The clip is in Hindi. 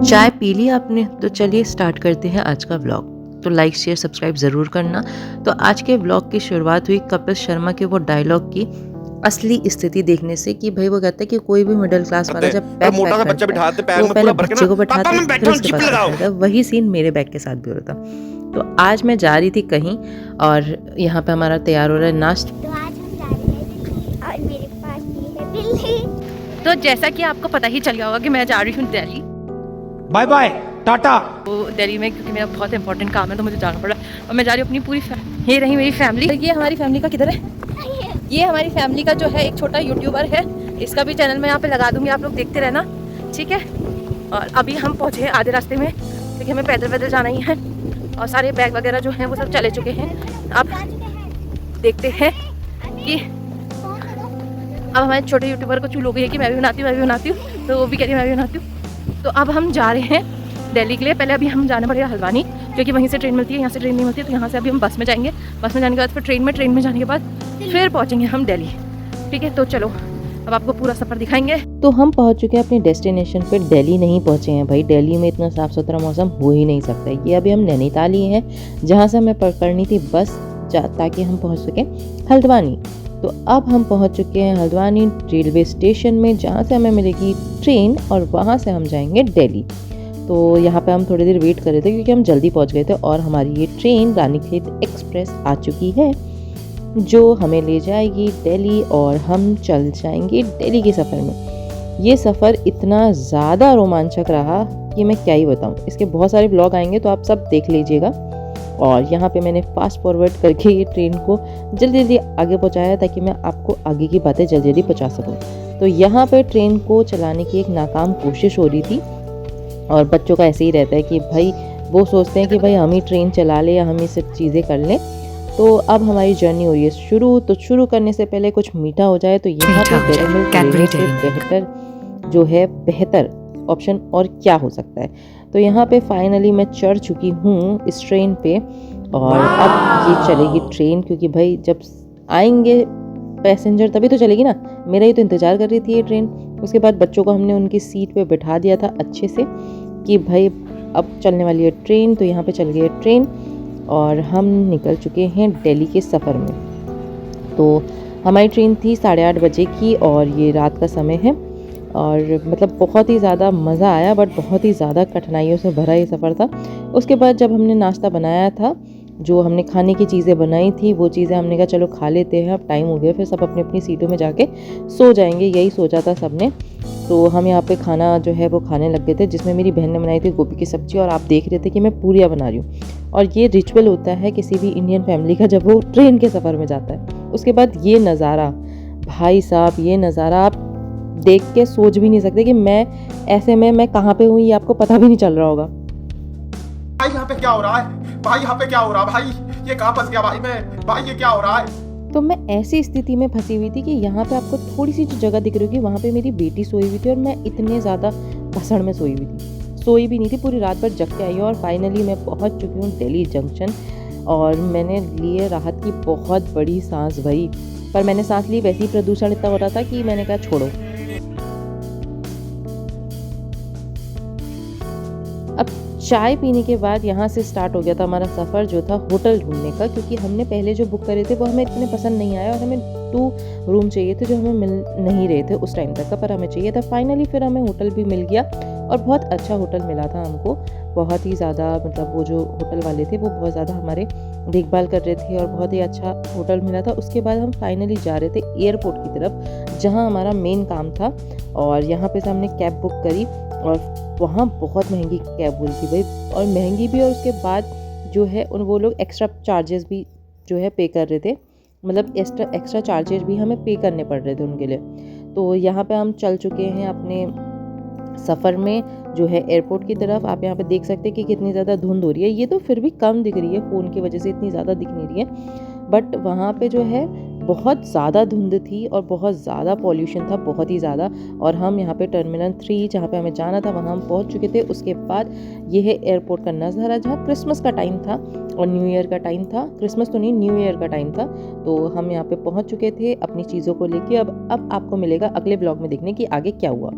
चाय पी ली आपने? तो चलिए स्टार्ट करते हैं आज का व्लॉग। तो लाइक शेयर सब्सक्राइब ज़रूर करना। तो आज के व्लॉग की शुरुआत हुई कपिल शर्मा के वो डायलॉग की असली स्थिति देखने से कि भाई वो कहता है कि कोई भी मिडिल क्लास वाला जब और बैग मोटा पैक सा बच्चा करता है बिठाते तो बैग वो में पहले पूरा भर के ना, बच्चे को पापा बैठाते मैं फिर बैठा हूँ उसके चिप बाद खुद लगाओ। बैठता है। वही सीन मेरे बैग के साथ भी हो रहा था। तो आज मैं जा रही थी कहीं और यहाँ पे हमारा तैयार हो रहा है नाश्ता। तो आज हम जा रहे हैं दिल्ली और मेरे पास भी है बिल्ली। तो जैसा कि आपको पता ही चल गया होगा कि मैं जा रही हूँ दिल्ली। Bye bye Tata. तो दिल्ली में क्योंकि मेरा बहुत इंपॉर्टेंट काम है तो मुझे जाना पड़ा और मैं जा रही हूँ अपनी पूरी ये रही मेरी फैमिली। ये हमारी फैमिली का किधर है? ये हमारी फैमिली का जो है एक छोटा यूट्यूबर है, इसका भी चैनल मैं यहाँ पे लगा दूंगी, आप लोग देखते रहना, ठीक है। और अभी हम पहुँचे हैं आधे रास्ते में क्योंकि हमें पैदल पैदल जाना ही है और सारे बैग वगैरह जो हैं वो सब चले चुके हैं। अब देखते हैं कि अब हमारे छोटे यूट्यूबर को चूल हो गई है कि मैं भी बनाती हूँ तो वो भी कह रही है मैं भी बनाती हूँ। तो अब हम जा रहे हैं दिल्ली के लिए। पहले अभी हम जाना पड़ेगा हल्द्वानी क्योंकि वहीं से ट्रेन मिलती है, यहाँ से ट्रेन नहीं मिलती है। तो यहाँ से अभी हम बस में जाएंगे, बस में जाने के बाद फिर ट्रेन में जाने के बाद फिर पहुँचेंगे हम दिल्ली, ठीक है। तो चलो अब आपको पूरा सफ़र दिखाएंगे। तो हम पहुंच चुके हैं अपने डेस्टिनेशन पे। दिल्ली नहीं पहुंचे हैं भाई, दिल्ली में इतना साफ़ सुथरा मौसम हो ही नहीं सकता। ये अभी हम नैनीताल ही हैं जहां से हमें पकड़नी थी बस ताकि हम पहुंच सकें हल्द्वानी। तो अब हम पहुंच चुके हैं हल्द्वानी रेलवे स्टेशन में जहां से हमें मिलेगी ट्रेन और वहां से हम जाएंगे दिल्ली। तो यहाँ पे हम थोड़ी देर वेट कर रहे थे क्योंकि हम जल्दी पहुँच गए थे और हमारी ये ट्रेन रानीखेत एक्सप्रेस आ चुकी है जो हमें ले जाएगी दिल्ली और हम चल जाएंगे दिल्ली के सफ़र में। ये सफ़र इतना ज़्यादा रोमांचक रहा कि मैं क्या ही बताऊँ। इसके बहुत सारे ब्लॉग आएंगे तो आप सब देख लीजिएगा। और यहाँ पे मैंने फास्ट फॉरवर्ड करके ये ट्रेन को जल्दी जल्दी आगे पहुँचाया ताकि मैं आपको आगे की बातें जल्दी जल्दी पहुँचा सकूँ। तो यहाँ पे ट्रेन को चलाने की एक नाकाम कोशिश हो रही थी और बच्चों का ऐसे ही रहता है कि भाई वो सोचते हैं कि भाई हम ही ट्रेन चला लें या हम ही सब चीज़ें कर लें। तो अब हमारी जर्नी हो रही है शुरू। तो शुरू करने से पहले कुछ मीठा हो जाए तो यहाँ पे डेयरी मिल्क लेने से बेहतर जो है बेहतर ऑप्शन और क्या हो सकता है। तो यहाँ पे फाइनली मैं चढ़ चुकी हूँ इस ट्रेन पे और अब ये चलेगी ट्रेन क्योंकि भाई जब आएंगे पैसेंजर तभी तो चलेगी ना। मेरा ही तो इंतज़ार कर रही थी ये ट्रेन। उसके बाद बच्चों को हमने उनकी सीट पे बिठा दिया था अच्छे से कि भाई अब चलने वाली है ट्रेन। तो यहाँ पे चल गई है ट्रेन और हम निकल चुके हैं दिल्ली के सफ़र में। तो हमारी ट्रेन थी 8:30 बजे की और ये रात का समय है और मतलब बहुत ही ज़्यादा मज़ा आया बट बहुत ही ज़्यादा कठिनाइयों से भरा ये सफ़र था। उसके बाद जब हमने नाश्ता बनाया था, जो हमने खाने की चीज़ें बनाई थी वो चीज़ें हमने कहा चलो खा लेते हैं, अब टाइम हो गया, फिर सब अपनी अपनी सीटों में जाके सो जाएंगे, यही सोचा था सबने। तो हम यहाँ पे खाना जो है वो खाने लग गए थे जिसमें मेरी बहन ने बनाई थी गोभी की सब्ज़ी और आप देख रहे थे कि मैं पूरियाँ बना रही हूँ। और ये रिचुअल होता है किसी भी इंडियन फैमिली का जब वो ट्रेन के सफ़र में जाता है। उसके बाद ये नज़ारा, भाई साहब ये नज़ारा आप देख के सोच भी नहीं सकते कि मैं ऐसे में मैं कहाँ पे हूँ, ये आपको पता भी नहीं चल रहा होगा। भाई यहाँ पे क्या हो रहा है? भाई यहाँ पे क्या हो रहा है? भाई ये कहाँ फंस गया? भाई ये क्या हो रहा है? तो मैं ऐसी स्थिति में फंसी हुई थी कि यहाँ पे आपको थोड़ी सी जो जगह दिख रही होगी वहाँ पे मेरी बेटी सोई हुई थी और मैं इतने ज़्यादा भसड़ में सोई हुई थी, सोई भी नहीं थी, पूरी रात भर जग के आई और फाइनली मैं पहुँच चुकी हूँ दिल्ली जंक्शन और मैंने लिए राहत की बहुत बड़ी सांस भरी। पर मैंने सांस ली, वैसे ही प्रदूषण इतना हो रहा था कि मैंने कहा छोड़ो। अब चाय पीने के बाद यहाँ से स्टार्ट हो गया था हमारा सफ़र जो था होटल ढूंढने का, क्योंकि हमने पहले जो बुक करे थे वो हमें इतने पसंद नहीं आया और हमें 2 रूम चाहिए थे जो हमें मिल नहीं रहे थे उस टाइम तक का, पर हमें चाहिए था। फाइनली फिर हमें होटल भी मिल गया और बहुत अच्छा होटल मिला था हमको। बहुत ही ज़्यादा मतलब वो जो होटल वाले थे वो बहुत ज़्यादा हमारे देखभाल कर रहे थे और बहुत ही अच्छा होटल मिला था। उसके बाद हम फाइनली जा रहे थे एयरपोर्ट की तरफ जहाँ हमारा मेन काम था और यहाँ पे से हमने कैब बुक करी और वहाँ बहुत महंगी कैब हुई थी भाई, और महंगी भी, और उसके बाद जो है उन वो लोग एक्स्ट्रा चार्जेस भी जो है पे कर रहे थे, मतलब एक्स्ट्रा चार्जेस भी हमें पे करने पड़ रहे थे उनके लिए। तो यहाँ पे हम चल चुके हैं अपने सफ़र में जो है एयरपोर्ट की तरफ। आप यहाँ पे देख सकते हैं कि कितनी ज़्यादा धुंध हो रही है। ये तो फिर भी कम दिख रही है, फ़ोन की वजह से इतनी ज़्यादा दिख नहीं रही है, बट वहाँ पे जो है बहुत ज़्यादा धुंध थी और बहुत ज़्यादा पॉल्यूशन था, बहुत ही ज़्यादा। और हम यहाँ पे टर्मिनल 3 जहाँ पे हमें जाना था वहाँ हम पहुँच चुके थे। उसके बाद ये है एयरपोर्ट का नज़ारा जहाँ क्रिसमस का टाइम था और न्यू ईयर का टाइम था, क्रिसमस तो नहीं न्यू ईयर का टाइम था। तो हम यहाँ पे पहुँच चुके थे अपनी चीज़ों को लेके। अब आपको मिलेगा अगले ब्लॉग में देखने कि आगे क्या हुआ।